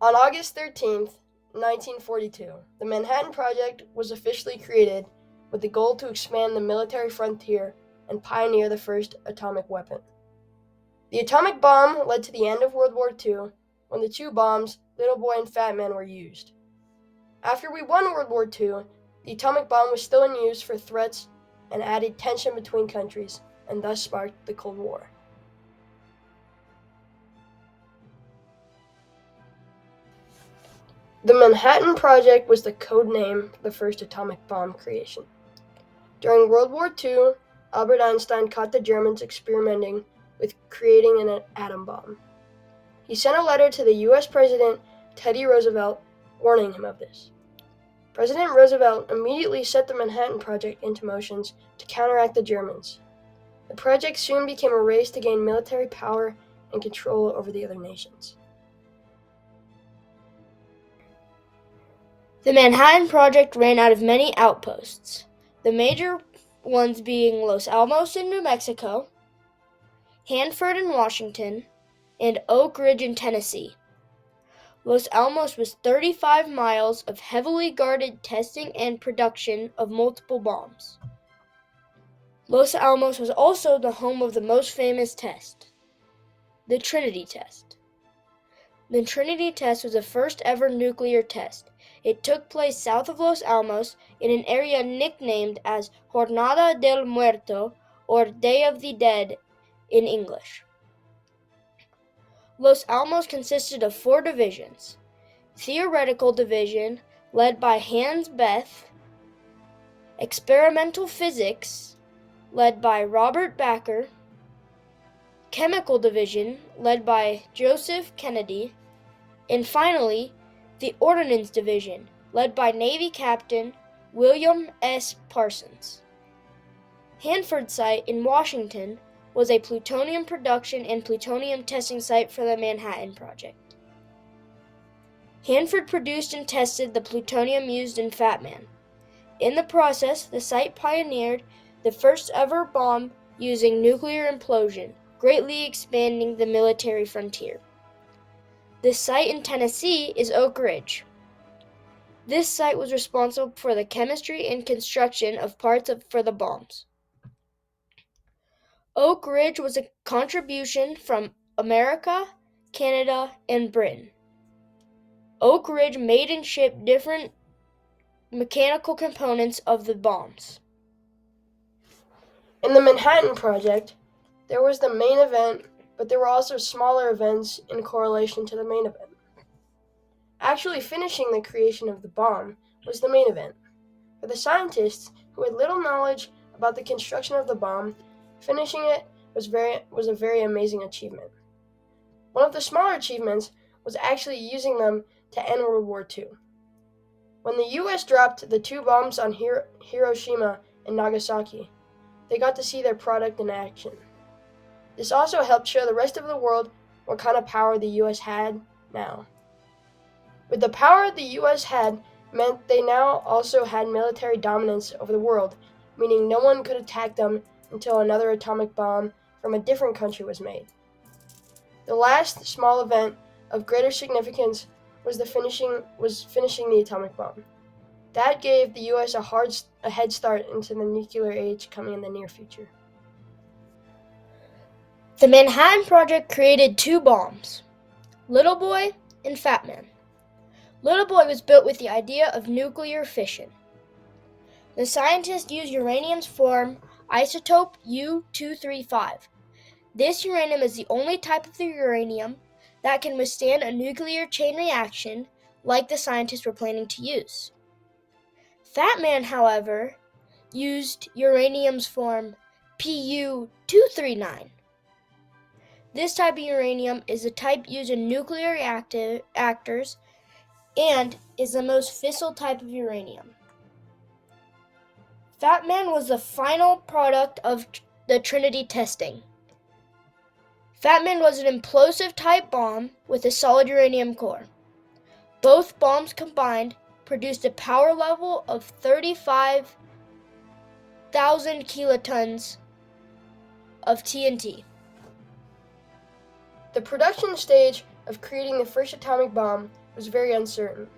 On August 13th, 1942, the Manhattan Project was officially created with the goal to expand the military frontier and pioneer the first atomic weapon. The atomic bomb led to the end of World War II when the two bombs, Little Boy and Fat Man, were used. After we won World War II, the atomic bomb was still in use for threats and added tension between countries, and thus sparked the Cold War. The Manhattan Project was the code name for the first atomic bomb creation. During World War II, Albert Einstein caught the Germans experimenting with creating an atom bomb. He sent a letter to the US President Teddy Roosevelt warning him of this. President Roosevelt immediately set the Manhattan Project into motion to counteract the Germans. The project soon became a race to gain military power and control over the other nations. The Manhattan Project ran out of many outposts, the major ones being Los Alamos in New Mexico, Hanford in Washington, and Oak Ridge in Tennessee. Los Alamos was 35 miles of heavily guarded testing and production of multiple bombs. Los Alamos was also the home of the most famous test, the Trinity test. The Trinity test was the first ever nuclear test. It took place south of Los Alamos in an area nicknamed as Jornada del Muerto, or Day of the Dead in English. Los Alamos consisted of 4 divisions. Theoretical Division, led by Hans Bethe. Experimental Physics, led by Robert Bacher. Chemical Division, led by Joseph Kennedy. And finally, the Ordnance Division, led by Navy Captain William S. Parsons. Hanford Site in Washington was a plutonium production and plutonium testing site for the Manhattan Project. Hanford produced and tested the plutonium used in Fat Man. In the process, the site pioneered the first ever bomb using nuclear implosion, greatly expanding the military frontier. The site in Tennessee is Oak Ridge. This site was responsible for the chemistry and construction of parts for the bombs. Oak Ridge was a contribution from America, Canada, and Britain. Oak Ridge made and shipped different mechanical components of the bombs. In the Manhattan Project, there was the main event, but there were also smaller events in correlation to the main event. Actually finishing the creation of the bomb was the main event. For the scientists who had little knowledge about the construction of the bomb, finishing it was a very amazing achievement. One of the smaller achievements was actually using them to end World War II. When the US dropped the 2 bombs on Hiroshima and Nagasaki, they got to see their product in action. This also helped show the rest of the world what kind of power the US had now. With the power the US had meant they now also had military dominance over the world, meaning no one could attack them until another atomic bomb from a different country was made. The last small event of greater significance was finishing the atomic bomb. That gave the US a head start into the nuclear age coming in the near future. The Manhattan Project created 2 bombs, Little Boy and Fat Man. Little Boy was built with the idea of nuclear fission. The scientists used uranium's form isotope U-235. This uranium is the only type of the uranium that can withstand a nuclear chain reaction like the scientists were planning to use. Fat Man, however, used uranium's form Pu-239. This type of uranium is the type used in nuclear reactors and is the most fissile type of uranium. Fat Man was the final product of the Trinity testing. Fat Man was an implosive type bomb with a solid uranium core. Both bombs combined produced a power level of 35,000 kilotons of TNT. The production stage of creating the first atomic bomb was very uncertain.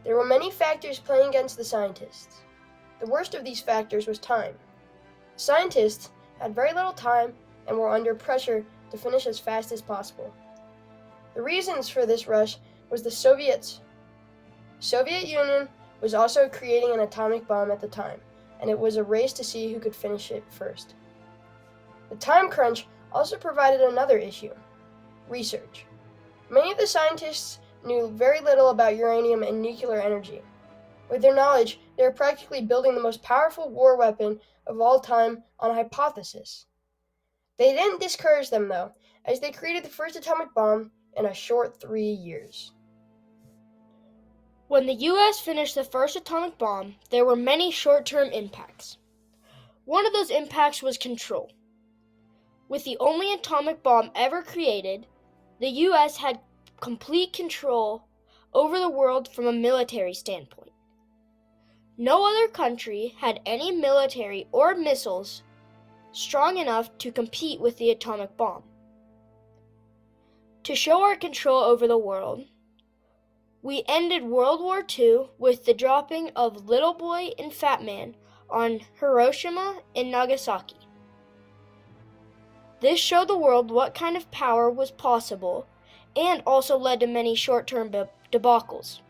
There were many factors playing against the scientists. The worst of these factors was time. Scientists had very little time and were under pressure to finish as fast as possible. The reasons for this rush was the Soviet Union was also creating an atomic bomb at the time, and it was a race to see who could finish it first. The time crunch also provided another issue: research. Many of the scientists knew very little about uranium and nuclear energy. With their knowledge, they were practically building the most powerful war weapon of all time on a hypothesis. They didn't discourage them, though, as they created the first atomic bomb in a short 3 years. When the U.S. finished the first atomic bomb, there were many short-term impacts. One of those impacts was control. With the only atomic bomb ever created, the U.S. had complete control over the world from a military standpoint. No other country had any military or missiles strong enough to compete with the atomic bomb. To show our control over the world, we ended World War II with the dropping of Little Boy and Fat Man on Hiroshima and Nagasaki. This showed the world what kind of power was possible and also led to many short-term debacles.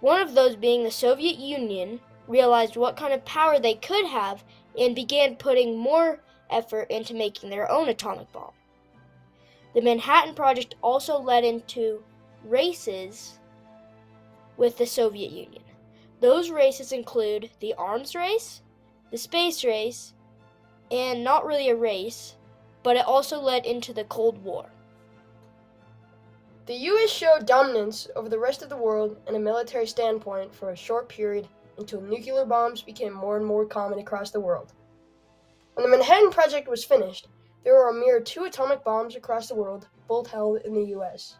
One of those being the Soviet Union realized what kind of power they could have and began putting more effort into making their own atomic bomb. The Manhattan Project also led into races with the Soviet Union. Those races include the arms race, the space race, and not really a race, but it also led into the Cold War. The U.S. showed dominance over the rest of the world in a military standpoint for a short period until nuclear bombs became more and more common across the world. When the Manhattan Project was finished, there were a mere 2 atomic bombs across the world, both held in the U.S.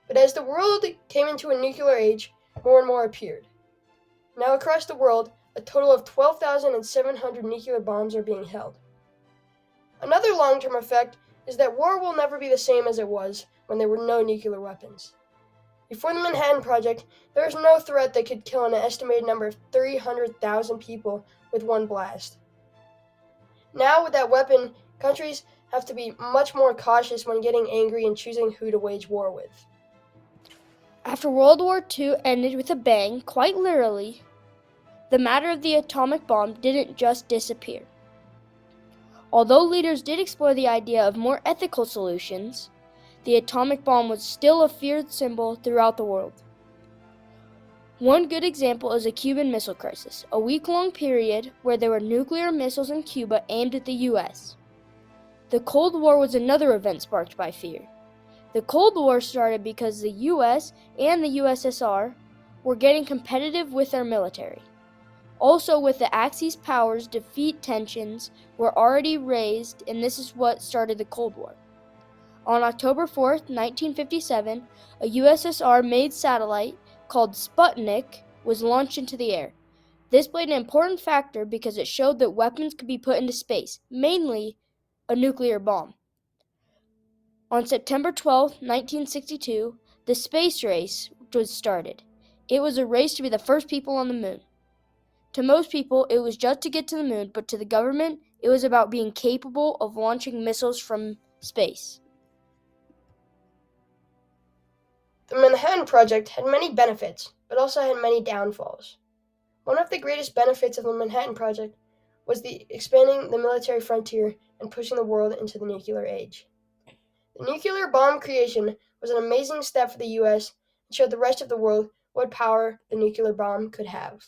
But as the world came into a nuclear age, more and more appeared. Now across the world, a total of 12,700 nuclear bombs are being held. Another long-term effect is that war will never be the same as it was when there were no nuclear weapons. Before the Manhattan Project, there was no threat that could kill an estimated number of 300,000 people with one blast. Now with that weapon, countries have to be much more cautious when getting angry and choosing who to wage war with. After World War II ended with a bang, quite literally, the matter of the atomic bomb didn't just disappear. Although leaders did explore the idea of more ethical solutions, the atomic bomb was still a feared symbol throughout the world. One good example is the Cuban Missile Crisis, a week-long period where there were nuclear missiles in Cuba aimed at the U.S. The Cold War was another event sparked by fear. The Cold War started because the U.S. and the USSR were getting competitive with their military. Also, with the Axis powers, defeat tensions were already raised, and this is what started the Cold War. On October 4, 1957, a USSR-made satellite called Sputnik was launched into the air. This played an important factor because it showed that weapons could be put into space, mainly a nuclear bomb. On September 12, 1962, the space race was started. It was a race to be the first people on the moon. To most people, it was just to get to the moon, but to the government, it was about being capable of launching missiles from space. The Manhattan Project had many benefits, but also had many downfalls. One of the greatest benefits of the Manhattan Project was the expanding the military frontier and pushing the world into the nuclear age. The nuclear bomb creation was an amazing step for the U.S. and showed the rest of the world what power the nuclear bomb could have.